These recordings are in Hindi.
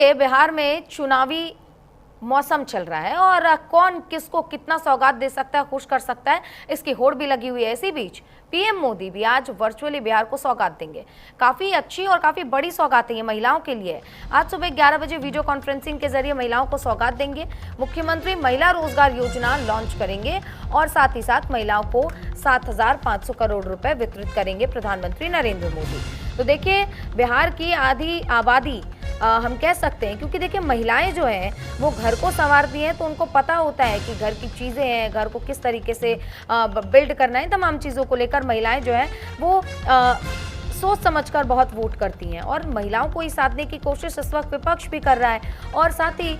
बिहार में चुनावी मौसम चल रहा है और कौन किसको कितना सौगात दे सकता है, खुश कर सकता है, इसकी होड़ भी लगी हुई है। इसी बीच पीएम मोदी भी आज वर्चुअली बिहार को सौगात देंगे। काफी अच्छी और काफी बड़ी सौगात है ये महिलाओं के लिए। आज सुबह 11 बजे वीडियो कॉन्फ्रेंसिंग के जरिए महिलाओं को सौगात देंगे। मुख्यमंत्री महिला रोजगार योजना लॉन्च करेंगे और साथ ही साथ महिलाओं को 7,500 करोड़ रुपए वितरित करेंगे प्रधानमंत्री नरेंद्र मोदी। तो देखिए, बिहार की आधी आबादी हम कह सकते हैं, क्योंकि देखिए महिलाएं जो हैं वो घर को संवारती हैं, तो उनको पता होता है कि घर की चीज़ें हैं, घर को किस तरीके से बिल्ड करना है। तमाम चीज़ों को लेकर महिलाएं जो है वो सोच समझकर बहुत वोट करती हैं और महिलाओं को ही साधने की कोशिश इस वक्त विपक्ष भी कर रहा है और साथ ही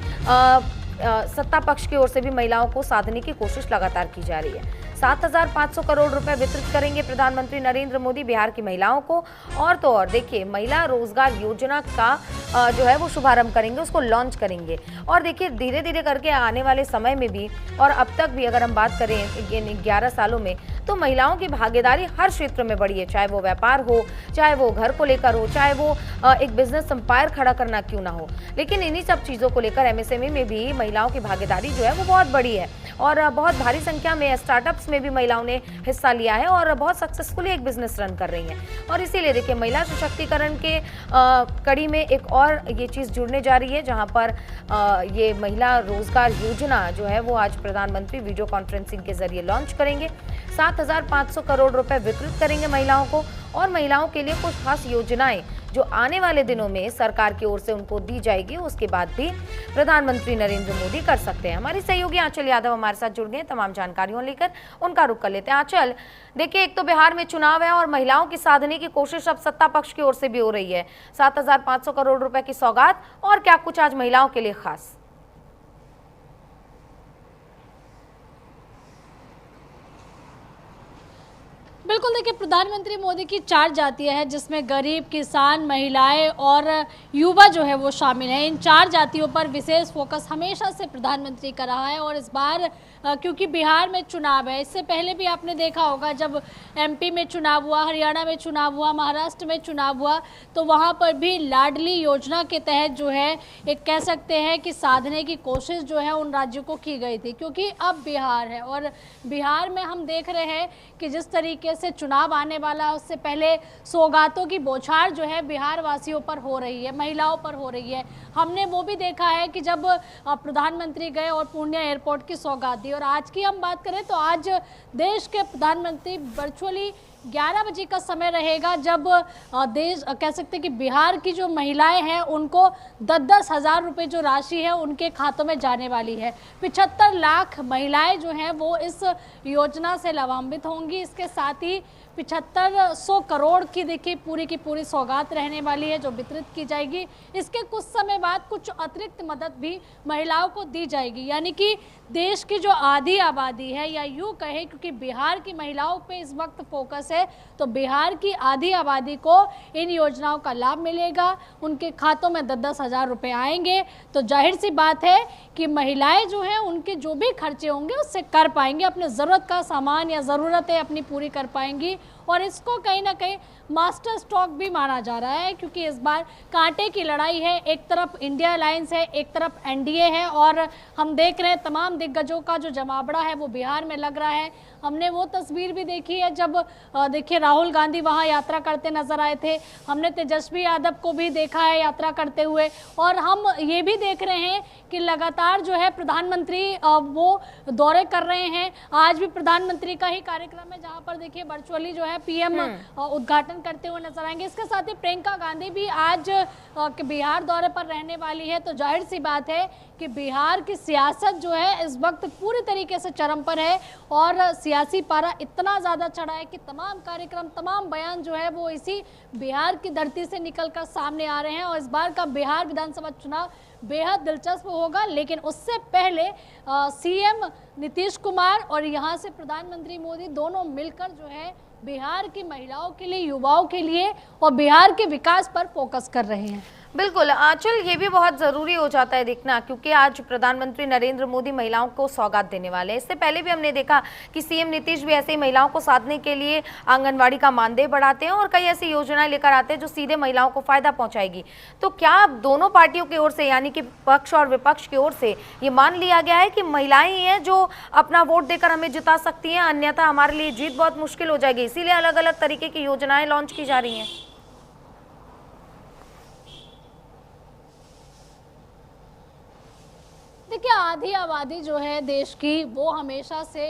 सत्ता पक्ष की ओर से भी महिलाओं को साधने की कोशिश लगातार की जा रही है। 7,500 करोड़ रुपए वितरित करेंगे प्रधानमंत्री नरेंद्र मोदी बिहार की महिलाओं को। और तो और देखिए, महिला रोजगार योजना का जो है वो शुभारंभ करेंगे, उसको लॉन्च करेंगे। और देखिए, धीरे धीरे करके आने वाले समय में भी और अब तक भी अगर हम बात करें इन 11 सालों में, तो महिलाओं की भागीदारी हर क्षेत्र में बढ़ी है। चाहे वो व्यापार हो, चाहे वो घर को लेकर हो, चाहे वो एक बिजनेस एम्पायर खड़ा करना क्यों ना हो, लेकिन इन्हीं सब चीज़ों को लेकर एमएसएमई में भी महिलाओं की भागीदारी जो है वो बहुत बड़ी है और बहुत भारी संख्या में स्टार्टअप्स में भी महिलाओं ने हिस्सा लिया है और बहुत सक्सेसफुली एक बिजनेस रन कर रही हैं। और इसीलिए देखिए, महिला सशक्तिकरण के कड़ी में एक और ये चीज़ जुड़ने जा रही है, जहां पर ये महिला रोजगार योजना जो है वो आज प्रधानमंत्री वीडियो कॉन्फ्रेंसिंग के जरिए लॉन्च करेंगे। 7,500 करोड़ रुपए वितरित करेंगे महिलाओं को और महिलाओं के लिए कुछ खास योजनाएं जो आने वाले दिनों में सरकार की ओर से उनको दी जाएगी, उसके बाद भी प्रधानमंत्री नरेंद्र मोदी कर सकते हैं। हमारी सहयोगी आंचल यादव हमारे साथ जुड़ गए तमाम जानकारियों लेकर, उनका रुख कर लेते हैं। आंचल, देखिए, एक तो बिहार में चुनाव है और महिलाओं की साधने की कोशिश अब सत्ता पक्ष की ओर से भी हो रही है। 7,500 करोड़ रुपए की सौगात और क्या कुछ आज महिलाओं के लिए खास? बिल्कुल, देखिए, प्रधानमंत्री मोदी की 4 जातियां हैं जिसमें गरीब, किसान, महिलाएं और युवा जो है वो शामिल हैं। इन 4 जातियों पर विशेष फोकस हमेशा से प्रधानमंत्री का रहा है और इस बार क्योंकि बिहार में चुनाव है, इससे पहले भी आपने देखा होगा जब एमपी में चुनाव हुआ, हरियाणा में चुनाव हुआ, महाराष्ट्र में चुनाव हुआ, तो वहाँ पर भी लाडली योजना के तहत जो है एक कह सकते हैं कि साधने की कोशिश जो है उन राज्यों को की गई थी। क्योंकि अब बिहार है और बिहार में हम देख रहे हैं कि जिस तरीके से चुनाव आने वाला है, उससे पहले सौगातों की बौछार जो है बिहार वासियों पर हो रही है, महिलाओं पर हो रही है। हमने वो भी देखा है कि जब प्रधानमंत्री गए और पूर्णिया एयरपोर्ट की सौगात दी। और आज की हम बात करें तो आज देश के प्रधानमंत्री वर्चुअली 11 बजे का समय रहेगा जब देश कह सकते हैं कि बिहार की जो महिलाएं हैं उनको 10-10 हज़ार रुपये जो राशि है उनके खातों में जाने वाली है। 75 लाख महिलाएं जो हैं वो इस योजना से लाभान्वित होंगी। इसके साथ ही 7500 करोड़ की देखिए पूरी की पूरी सौगात रहने वाली है जो वितरित की जाएगी। इसके कुछ समय बाद कुछ अतिरिक्त मदद भी महिलाओं को दी जाएगी, यानी कि देश की जो आधी आबादी है, या यूँ कहे क्योंकि बिहार की महिलाओं पे इस वक्त फोकस है, तो बिहार की आधी आबादी को इन योजनाओं का लाभ मिलेगा, उनके खातों में 10-10 हज़ार रुपये आएंगे। तो जाहिर सी बात है कि महिलाएं जो हैं उनके जो भी खर्चे होंगे उससे कर पाएंगे, अपने ज़रूरत का सामान या ज़रूरतें अपनी पूरी कर पाएंगी। और इसको कहीं ना कहीं मास्टर स्ट्रोक भी माना जा रहा है क्योंकि इस बार कांटे की लड़ाई है। एक तरफ इंडिया अलायंस है, एक तरफ एनडीए है और हम देख रहे हैं तमाम दिग्गजों का जो जमावड़ा है वो बिहार में लग रहा है। हमने वो तस्वीर भी देखी है जब देखिए राहुल गांधी वहाँ यात्रा करते नजर आए थे, हमने तेजस्वी यादव को भी देखा है यात्रा करते हुए, और हम ये भी देख रहे हैं कि लगातार जो है प्रधानमंत्री वो दौरे कर रहे हैं। आज भी प्रधानमंत्री का ही कार्यक्रम है जहाँ पर देखिए वर्चुअली जो है पीएम उद्घाटन करते हुए नजर आएंगे। इसके साथ ही प्रियंका गांधी भी आज बिहार दौरे पर रहने वाली है। तो जाहिर सी बात है कि बिहार की सियासत जो है इस वक्त पूरी तरीके से चरम पर है और सियासी पारा इतना ज़्यादा चढ़ा है कि तमाम कार्यक्रम, तमाम बयान जो है वो इसी बिहार की धरती से निकलकर सामने आ रहे हैं। और इस बार का बिहार विधानसभा चुनाव बेहद दिलचस्प होगा, लेकिन उससे पहले सीएम नीतीश कुमार और यहाँ से प्रधानमंत्री मोदी दोनों मिलकर जो है बिहार की महिलाओं के लिए, युवाओं के लिए और बिहार के विकास पर फोकस कर रहे हैं। बिल्कुल आंचल, ये भी बहुत ज़रूरी हो जाता है देखना, क्योंकि आज प्रधानमंत्री नरेंद्र मोदी महिलाओं को सौगात देने वाले हैं। इससे पहले भी हमने देखा कि सीएम नीतीश भी ऐसे ही महिलाओं को साधने के लिए आंगनवाड़ी का मानदेय बढ़ाते हैं और कई ऐसी योजनाएं लेकर आते हैं जो सीधे महिलाओं को फायदा पहुंचाएगी। तो क्या अब दोनों पार्टियों की ओर से, यानी कि पक्ष और विपक्ष की ओर से, ये मान लिया गया है कि महिलाएं ही हैं जो अपना वोट देकर हमें जिता सकती हैं, अन्यथा हमारे लिए जीत बहुत मुश्किल हो जाएगी, इसीलिए अलग अलग तरीके की योजनाएं लॉन्च की जा रही हैं? देखिए, आधी आबादी जो है देश की, वो हमेशा से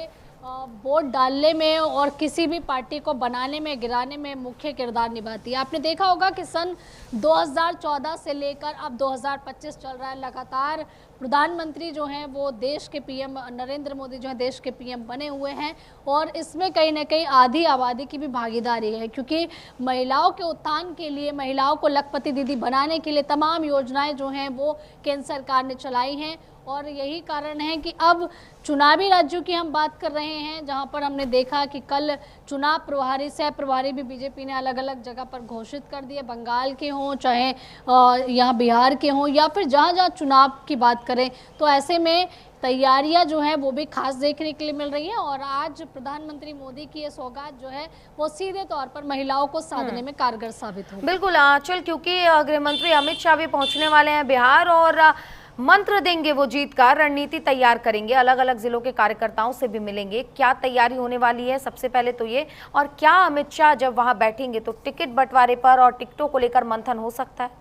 वोट डालने में और किसी भी पार्टी को बनाने में, गिराने में मुख्य किरदार निभाती है। आपने देखा होगा कि सन 2014 से लेकर अब 2025 चल रहा है, लगातार प्रधानमंत्री जो हैं वो देश के पीएम नरेंद्र मोदी जो है देश के पीएम बने हुए हैं, और इसमें कहीं ना कहीं आधी आबादी की भी भागीदारी है, क्योंकि महिलाओं के उत्थान के लिए, महिलाओं को लखपति दीदी बनाने के लिए तमाम योजनाएं जो हैं वो केंद्र सरकार ने चलाई हैं। और यही कारण है कि अब चुनावी राज्यों की हम बात कर रहे हैं, जहां पर हमने देखा कि कल चुनाव प्रभारी, सह प्रभारी भी बीजेपी ने अलग अलग जगह पर घोषित कर दिए, बंगाल के हों, चाहे यहाँ बिहार के हों, या फिर जहां जहां चुनाव की बात करें। तो ऐसे में तैयारियां जो है वो भी खास देखने के लिए मिल रही है, और आज प्रधानमंत्री मोदी की ये सौगात जो है वो सीधे तौर पर महिलाओं को साधने में कारगर साबित हो। बिल्कुल आंचल, क्योंकि गृह मंत्री अमित शाह भी पहुंचने वाले हैं बिहार, और मंत्र देंगे वो जीत का, रणनीति तैयार करेंगे, अलग अलग जिलों के कार्यकर्ताओं से भी मिलेंगे। क्या तैयारी होने वाली है, सबसे पहले तो ये, और क्या अमित शाह जब वहां बैठेंगे तो टिकट बंटवारे पर और टिकटों को लेकर मंथन हो सकता है?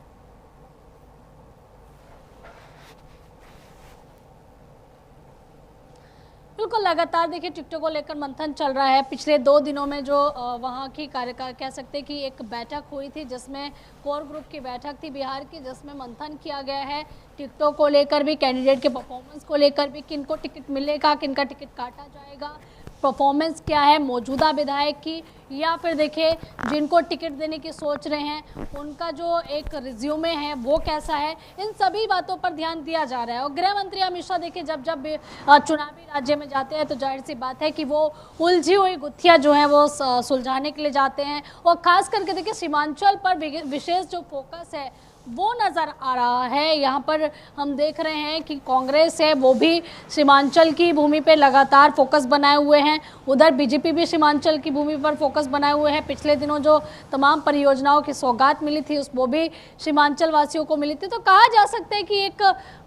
बिल्कुल, लगातार देखिए टिकटों को लेकर मंथन चल रहा है। पिछले 2 दिनों में जो वहाँ की कह सकते हैं कि एक बैठक हुई थी, जिसमें कोर ग्रुप की बैठक थी बिहार की, जिसमें मंथन किया गया है टिकटों को लेकर भी, कैंडिडेट के परफॉर्मेंस को लेकर भी, किनको टिकट मिलेगा, किनका टिकट काटा जाएगा, परफॉर्मेंस क्या है मौजूदा विधायक की, या फिर देखिए जिनको टिकट देने की सोच रहे हैं उनका जो एक रिज्यूमे है वो कैसा है। इन सभी बातों पर ध्यान दिया जा रहा है। और गृह मंत्री अमित शाह देखिए जब चुनावी राज्य में जाते हैं तो जाहिर सी बात है कि वो उलझी हुई गुत्थियां जो हैं वो सुलझाने के लिए जाते हैं, और खास करके देखिए सीमांचल पर विशेष जो फोकस है वो नज़र आ रहा है। यहाँ पर हम देख रहे हैं कि कांग्रेस है वो भी सीमांचल की भूमि पे लगातार फोकस बनाए हुए हैं, उधर बीजेपी भी सीमांचल की भूमि पर फोकस बनाए हुए हैं। पिछले दिनों जो तमाम परियोजनाओं की सौगात मिली थी वो भी सीमांचल वासियों को मिली थी। तो कहा जा सकता है कि एक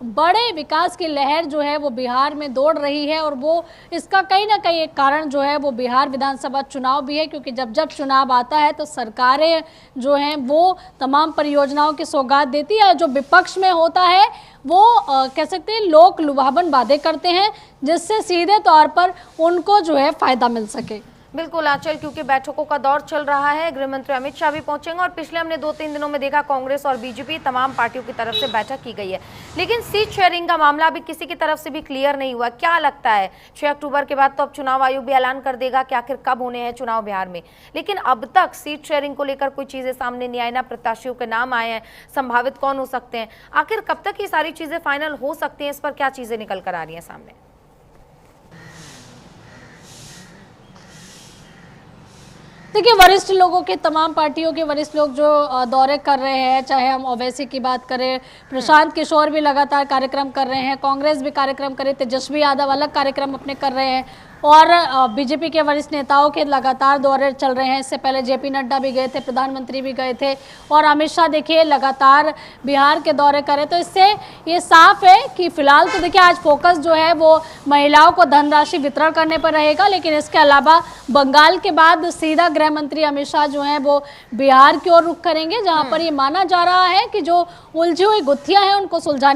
बड़े विकास की लहर जो है वो बिहार में दौड़ रही है, और वो इसका कहीं ना कहीं एक कारण जो है वो बिहार विधानसभा चुनाव भी है, क्योंकि जब जब चुनाव आता है तो सरकारें जो हैं वो तमाम परियोजनाओं की सौगात देती है। जो विपक्ष में होता है वो कह सकते हैं लोक लुभावन वादे करते हैं, जिससे सीधे तौर पर उनको जो है फायदा मिल सके। बिल्कुल आंचल, क्योंकि बैठकों का दौर चल रहा है, गृह मंत्री अमित शाह भी पहुंचेंगे, और पिछले हमने 2-3 दिनों में देखा कांग्रेस और बीजेपी तमाम पार्टियों की तरफ से बैठक की गई है, लेकिन सीट शेयरिंग का मामला अभी किसी की तरफ से भी क्लियर नहीं हुआ। क्या लगता है 6 अक्टूबर के बाद तो अब चुनाव आयोग भी ऐलान कर देगा कि आखिर कब होने हैं चुनाव बिहार में, लेकिन अब तक सीट शेयरिंग को लेकर कोई चीजें सामने नहीं आई, ना प्रत्याशियों के नाम आए हैं, संभावित कौन हो सकते हैं, आखिर कब तक ये सारी चीजें फाइनल हो सकती हैं, इस पर क्या चीजें निकल कर आ रही हैं सामने? देखिए, वरिष्ठ लोगों के, तमाम पार्टियों के वरिष्ठ लोग जो दौरे कर रहे हैं, चाहे हम ओवैसी की बात करें, प्रशांत किशोर भी लगातार कार्यक्रम कर रहे हैं, कांग्रेस भी कार्यक्रम कर रही, तेजस्वी यादव अलग कार्यक्रम अपने कर रहे हैं, और बीजेपी के वरिष्ठ नेताओं के लगातार दौरे चल रहे हैं। इससे पहले जेपी नड्डा भी गए थे, प्रधानमंत्री भी गए थे, और अमित शाह देखिए लगातार बिहार के दौरे करें। तो इससे ये साफ है कि फिलहाल तो देखिए आज फोकस जो है वो महिलाओं को धनराशि वितरण करने पर रहेगा, लेकिन इसके अलावा बंगाल के बाद सीधा गृह मंत्री अमित शाह जो हैं वो बिहार की ओर रुख करेंगे, जहां पर ये माना जा रहा है कि जो उलझी हुई गुत्थियां हैं उनको सुलझाने